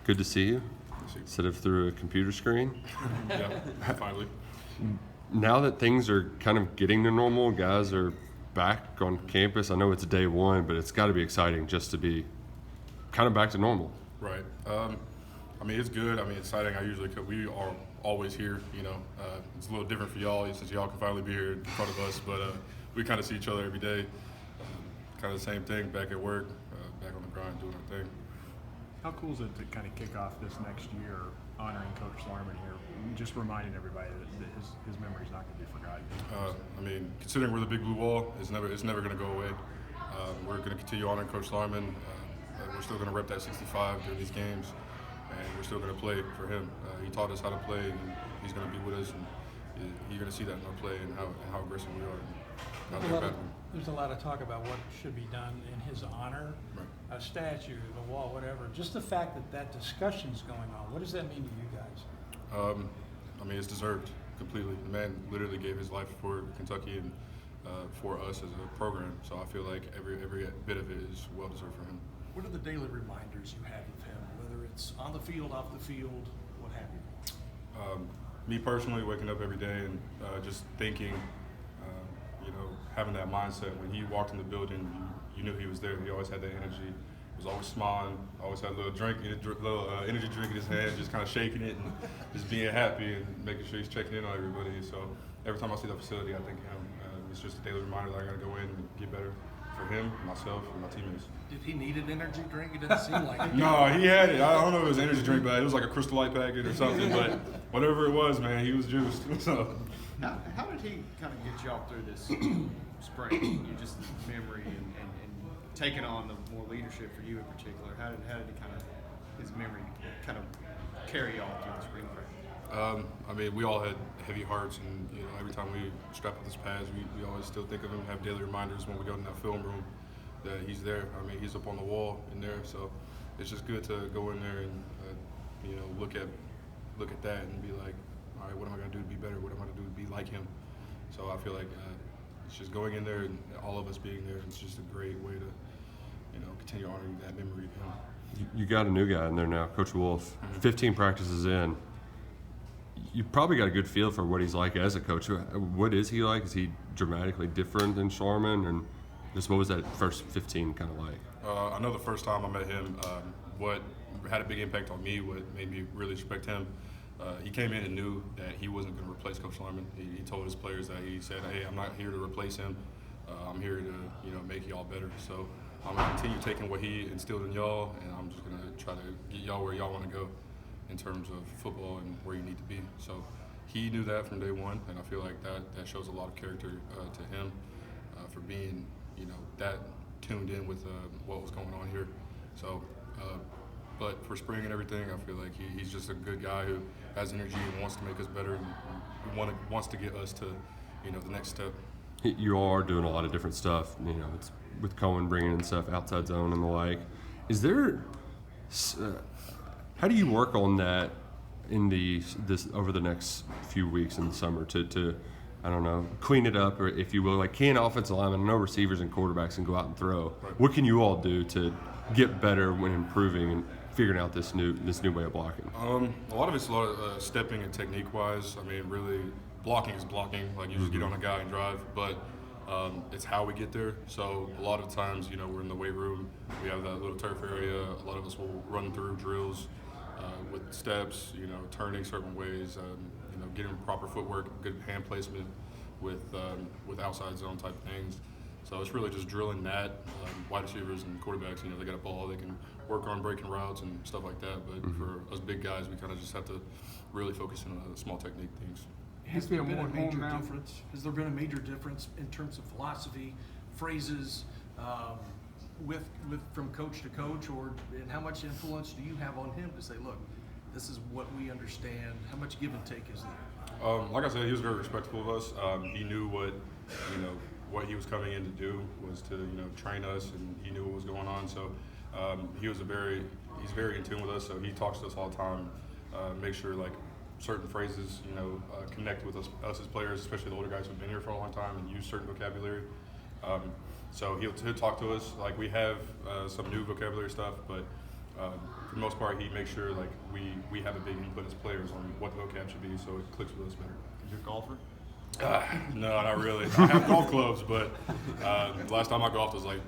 Good to see you. Instead of through a computer screen. Yeah, finally. Now that things are kind of getting to normal, guys are back on campus. I know it's day one, but it's got to be exciting just to be kind of back to normal. Right. I mean, it's good. I mean, exciting. We are always here. It's a little different for y'all since y'all can finally be here in front of us. But we kind of see each other every day. Kind of the same thing. Back at work, back on the grind, doing our thing. How cool is it to kind of kick off this next year honoring Coach Schlarman here, just reminding everybody that his memory is not going to be forgotten? I mean, considering we're the Big Blue Wall, it's never going to go away. We're going to continue honoring Coach Larman. We're still going to rep that 65 during these games, and we're still going to play for him. He taught us how to play, and he's going to be with us, and you're going to see that in our play and how aggressive we are. There's a lot of talk about what should be done in his honor, right. A statue, the wall, whatever. Just the fact that discussion's going on, what does that mean to you guys? I mean, it's deserved completely. The man literally gave his life for Kentucky and for us as a program. So I feel like every bit of it is well deserved for him. What are the daily reminders you have of him, whether it's on the field, off the field, what have you? Me personally, waking up every day and just thinking, having that mindset. When he walked in the building, you knew he was there. He always had that energy. He was always smiling. Always had a little energy drink in his hand, just kind of shaking it and just being happy and making sure he's checking in on everybody. So every time I see that facility, I think of him. It's just a daily reminder that I got to go in and get better for him, myself, and my teammates. Did he need an energy drink? It didn't seem like it. No, he had it. I don't know if it was an energy drink, but it was like a Crystal Light packet or something. But whatever it was, man, he was juiced. So. How did he kind of get y'all through this spring? You just memory and taking on the more leadership for you in particular. How did he kind of his memory kind of carry y'all through the spring break? I mean, we all had heavy hearts, and every time we strap up his pads, we always still think of him. Have daily reminders when we go in that film room that he's there. I mean, he's up on the wall in there, so it's just good to go in there and look at that and be like, all right, what am I going to do to be better? What am I going to do to be like him? So I feel like it's just going in there and all of us being there. It's just a great way to, continue honoring that memory of him. You got a new guy in there now, Coach Wolf. 15 practices in. You probably got a good feel for what he's like as a coach. What is he like? Is he dramatically different than Schlarman? And just what was that first 15 kind of like? I know the first time I met him, what had a big impact on me, what made me really respect him, he came in and knew that he wasn't going to replace Coach Larman. He told his players that he said, "Hey, I'm not here to replace him. I'm here to make y'all better. So I'm going to continue taking what he instilled in y'all, and I'm just going to try to get y'all where y'all want to go in terms of football and where you need to be." So he knew that from day one, and I feel like that shows a lot of character to him for being that tuned in with what was going on here. So. But for spring and everything, I feel like he's just a good guy who has energy and wants to make us better and wants to get us to, the next step. You all are doing a lot of different stuff. It's with Cohen bringing in stuff outside zone and the like. Is there? How do you work on that in this over the next few weeks in the summer to I don't know, clean it up, or if you will, like can offensive linemen, no receivers and quarterbacks can go out and throw. Right. What can you all do to get better when improving and figuring out this new way of blocking? A lot of it's stepping and technique wise. I mean, really, blocking is blocking. Like you just get on a guy and drive, but it's how we get there. So a lot of times, we're in the weight room. We have that little turf area. A lot of us will run through drills with steps. Turning certain ways. Getting proper footwork, good hand placement with outside zone type things. So it's really just drilling that. Wide receivers and quarterbacks, they got a ball, they can work on breaking routes and stuff like that. But for us big guys, we kind of just have to really focus on the small technique things. Has there been a major difference? Has there been a major difference in terms of philosophy, phrases, from coach to coach, and how much influence do you have on him to say, look, this is what we understand? How much give and take is there? Like I said, he was very respectful of us. He knew what he was coming in to do was to train us, and he knew what was going on. So he's very in tune with us. So he talks to us all the time. Make sure like certain phrases connect with us as players, especially the older guys who've been here for a long time and use certain vocabulary. So he'll talk to us like we have some new vocabulary stuff, but For the most part, he makes sure like we have a big input as players on what the vocab should be, so it clicks with us better. You're a golfer? No, not really. I have golf clubs, but the last time I golfed was like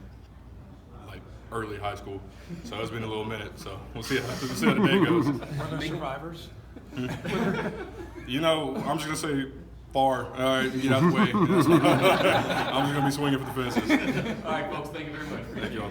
early high school, so it's been a little minute. So we'll see how the day goes. Are there survivors? You know, I'm just gonna say far. All right, get out the way. I'm just gonna be swinging for the fences. All right, folks, thank you very much. Thank you all.